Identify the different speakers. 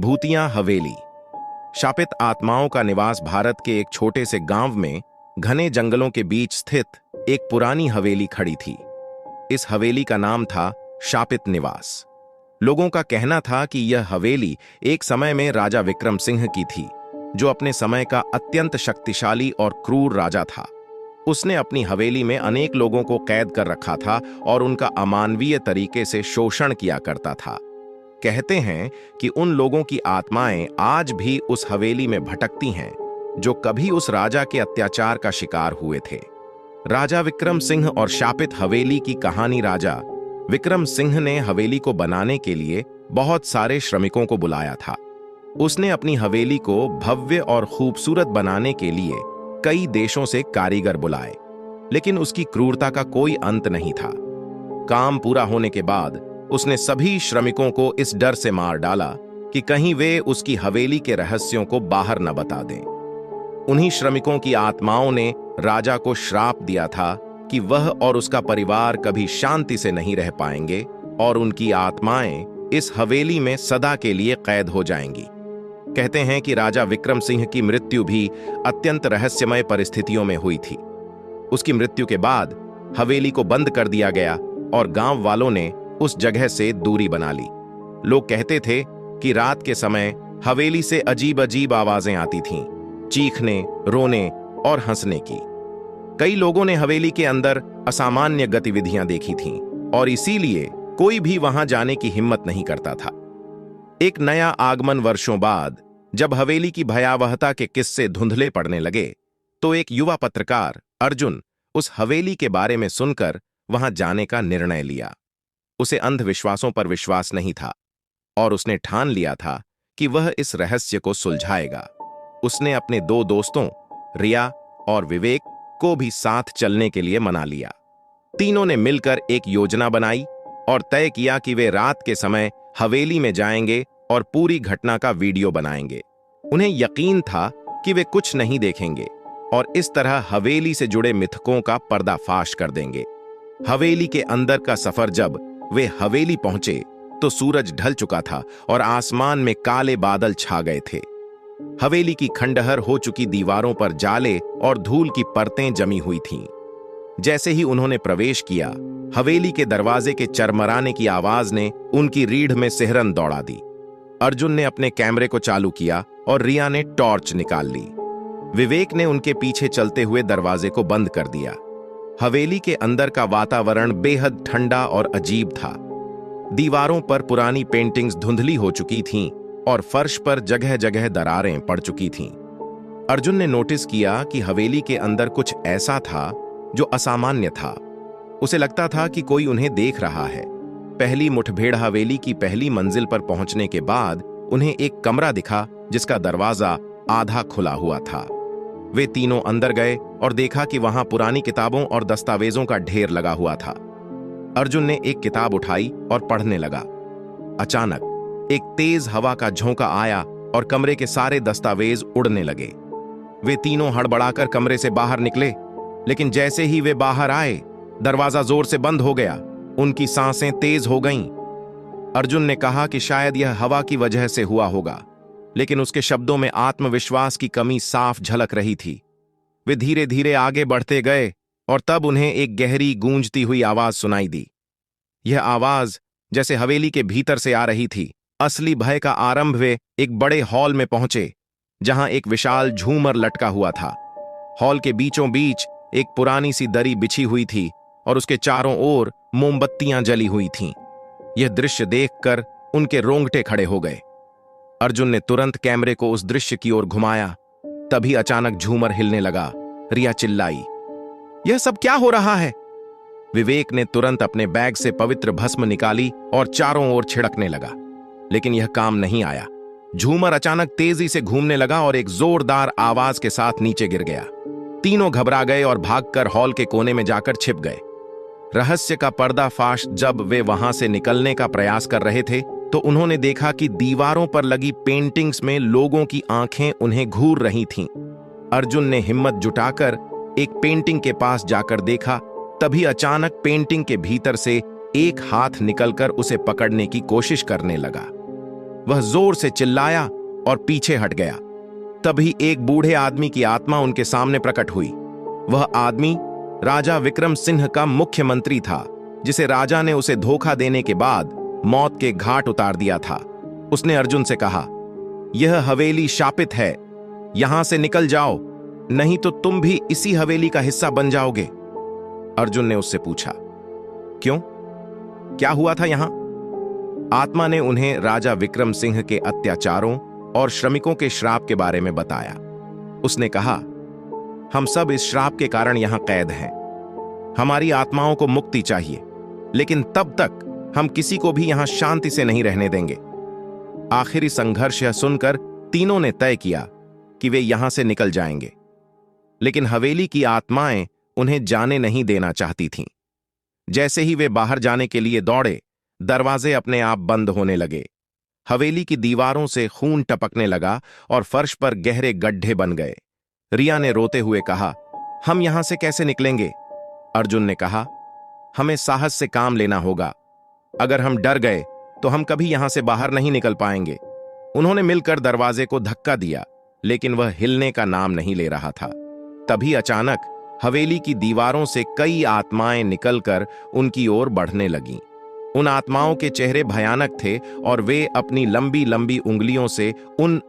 Speaker 1: भूतिया हवेली। शापित आत्माओं का निवास भारत के एक छोटे से गांव में घने जंगलों के बीच स्थित एक पुरानी हवेली खड़ी थी। इस हवेली का नाम था शापित निवास। लोगों का कहना था कि यह हवेली एक समय में राजा विक्रम सिंह की थी, जो अपने समय का अत्यंत शक्तिशाली और क्रूर राजा था। उसने अपनी हवेली में अनेक लोगों को कैद कर रखा था और उनका अमानवीय तरीके से शोषण किया करता था। कहते हैं कि उन लोगों की आत्माएं आज भी उस हवेली में भटकती हैं, जो कभी उस राजा के अत्याचार का शिकार हुए थे। राजा विक्रम सिंह और शापित हवेली की कहानी। राजा विक्रम सिंह ने हवेली को बनाने के लिए बहुत सारे श्रमिकों को बुलाया था। उसने अपनी हवेली को भव्य और खूबसूरत बनाने के लिए कई देशों से कारीगर बुलाए, लेकिन उसकी क्रूरता का कोई अंत नहीं था। काम पूरा होने के बाद उसने सभी श्रमिकों को इस डर से मार डाला कि कहीं वे उसकी हवेली के रहस्यों को बाहर न बता दें। उन्हीं श्रमिकों की आत्माओं ने राजा को श्राप दिया था कि वह और उसका परिवार कभी शांति से नहीं रह पाएंगे और उनकी आत्माएं इस हवेली में सदा के लिए कैद हो जाएंगी। कहते हैं कि राजा विक्रम सिंह की मृत्यु भी अत्यंत रहस्यमय परिस्थितियों में हुई थी। उसकी मृत्यु के बाद हवेली को बंद कर दिया गया और गांव वालों ने उस जगह से दूरी बना ली। लोग कहते थे कि रात के समय हवेली से अजीब अजीब आवाजें आती थीं, चीखने, रोने और हंसने की। कई लोगों ने हवेली के अंदर असामान्य गतिविधियां देखी थीं और इसीलिए कोई भी वहां जाने की हिम्मत नहीं करता था। एक नया आगमन वर्षों बाद जब हवेली की भयावहता के किस्से धुंधले पड़ने लगे, तो एक युवा पत्रकार अर्जुन उस हवेली के बारे में सुनकर वहां जाने का निर्णय लिया। उसे अंधविश्वासों पर विश्वास नहीं था और उसने ठान लिया था कि वह इस रहस्य को सुलझाएगा। उसने अपने दो दोस्तों रिया और विवेक को भी साथ चलने के लिए मना लिया। तीनों ने मिलकर एक योजना बनाई और तय किया कि वे रात के समय हवेली में जाएंगे और पूरी घटना का वीडियो बनाएंगे। उन्हें यकीन था कि वे कुछ नहीं देखेंगे और इस तरह हवेली से जुड़े मिथकों का पर्दाफाश कर देंगे। हवेली के अंदर का सफर जब वे हवेली पहुंचे तो सूरज ढल चुका था और आसमान में काले बादल छा गए थे। हवेली की खंडहर हो चुकी दीवारों पर जाले और धूल की परतें जमी हुई थीं। जैसे ही उन्होंने प्रवेश किया, हवेली के दरवाजे के चरमराने की आवाज ने उनकी रीढ़ में सिहरन दौड़ा दी। अर्जुन ने अपने कैमरे को चालू किया और रिया ने टॉर्च निकाल ली। विवेक ने उनके पीछे चलते हुए दरवाजे को बंद कर दिया। हवेली के अंदर का वातावरण बेहद ठंडा और अजीब था। दीवारों पर पुरानी पेंटिंग्स धुंधली हो चुकी थीं और फर्श पर जगह जगह दरारें पड़ चुकी थीं। अर्जुन ने नोटिस किया कि हवेली के अंदर कुछ ऐसा था जो असामान्य था। उसे लगता था कि कोई उन्हें देख रहा है। पहली मुठभेड़ हवेली की पहली मंजिल पर पहुंचने के बाद उन्हें एक कमरा दिखा जिसका दरवाजा आधा खुला हुआ था। वे तीनों अंदर गए और देखा कि वहां पुरानी किताबों और दस्तावेजों का ढेर लगा हुआ था। अर्जुन ने एक किताब उठाई और पढ़ने लगा। अचानक एक तेज हवा का झोंका आया और कमरे के सारे दस्तावेज उड़ने लगे। वे तीनों हड़बड़ाकर कमरे से बाहर निकले, लेकिन जैसे ही वे बाहर आए, दरवाजा जोर से बंद हो गया। उनकी सांसें तेज हो गईं। अर्जुन ने कहा कि शायद यह हवा की वजह से हुआ होगा, लेकिन उसके शब्दों में आत्मविश्वास की कमी साफ झलक रही थी। वे धीरे धीरे आगे बढ़ते गए और तब उन्हें एक गहरी गूंजती हुई आवाज सुनाई दी। यह आवाज जैसे हवेली के भीतर से आ रही थी। असली भय का आरंभ वे एक बड़े हॉल में पहुंचे, जहां एक विशाल झूमर लटका हुआ था। हॉल के बीचों बीच एक पुरानी सी दरी बिछी हुई थी और उसके चारों ओर मोमबत्तियां जली हुई थीं। यह दृश्य देखकर उनके रोंगटे खड़े हो गए। अर्जुन ने तुरंत कैमरे को उस दृश्य की ओर घुमाया। तभी अचानक झूमर हिलने लगा। रिया चिल्लाई, यह सब क्या हो रहा है? विवेक ने तुरंत अपने बैग से पवित्र भस्म निकाली और चारों ओर छिड़कने लगा, लेकिन यह काम नहीं आया। झूमर अचानक तेजी से घूमने लगा और एक जोरदार आवाज के साथ नीचे गिर गया। तीनों घबरा गए और भागकर हॉल के कोने में जाकर छिप गए। रहस्य का पर्दाफाश जब वे वहां से निकलने का प्रयास कर रहे थे, तो उन्होंने देखा कि दीवारों पर लगी पेंटिंग्स में लोगों की आंखें उन्हें घूर रही थीं। अर्जुन ने हिम्मत जुटाकर एक पेंटिंग के पास जाकर देखा। तभी अचानक पेंटिंग के भीतर से एक हाथ निकलकर उसे पकड़ने की कोशिश करने लगा। वह जोर से चिल्लाया और पीछे हट गया। तभी एक बूढ़े आदमी की आत्मा उनके सामने प्रकट हुई। वह आदमी राजा विक्रम सिंह का मुख्यमंत्री था, जिसे राजा ने उसे धोखा देने के बाद मौत के घाट उतार दिया था। उसने अर्जुन से कहा, यह हवेली शापित है, यहां से निकल जाओ, नहीं तो तुम भी इसी हवेली का हिस्सा बन जाओगे। अर्जुन ने उससे पूछा, क्यों, क्या हुआ था यहां? आत्मा ने उन्हें राजा विक्रम सिंह के अत्याचारों और श्रमिकों के श्राप के बारे में बताया। उसने कहा, हम सब इस श्राप के कारण यहां कैद हैं। हमारी आत्माओं को मुक्ति चाहिए, लेकिन तब तक हम किसी को भी यहां शांति से नहीं रहने देंगे। आखिरी संघर्ष यह सुनकर तीनों ने तय किया कि वे यहां से निकल जाएंगे, लेकिन हवेली की आत्माएं उन्हें जाने नहीं देना चाहती थीं। जैसे ही वे बाहर जाने के लिए दौड़े, दरवाजे अपने आप बंद होने लगे। हवेली की दीवारों से खून टपकने लगा और फर्श पर गहरे गड्ढे बन गए। रिया ने रोते हुए कहा, हम यहां से कैसे निकलेंगे? अर्जुन ने कहा, हमें साहस से काम लेना होगा। अगर हम डर गए तो हम कभी यहां से बाहर नहीं निकल पाएंगे। उन्होंने मिलकर दरवाजे को धक्का दिया, लेकिन वह हिलने का नाम नहीं ले रहा था। तभी अचानक हवेली की दीवारों से कई आत्माएं निकलकर उनकी ओर बढ़ने लगीं। उन आत्माओं के चेहरे भयानक थे और वे अपनी लंबी लंबी उंगलियों से उन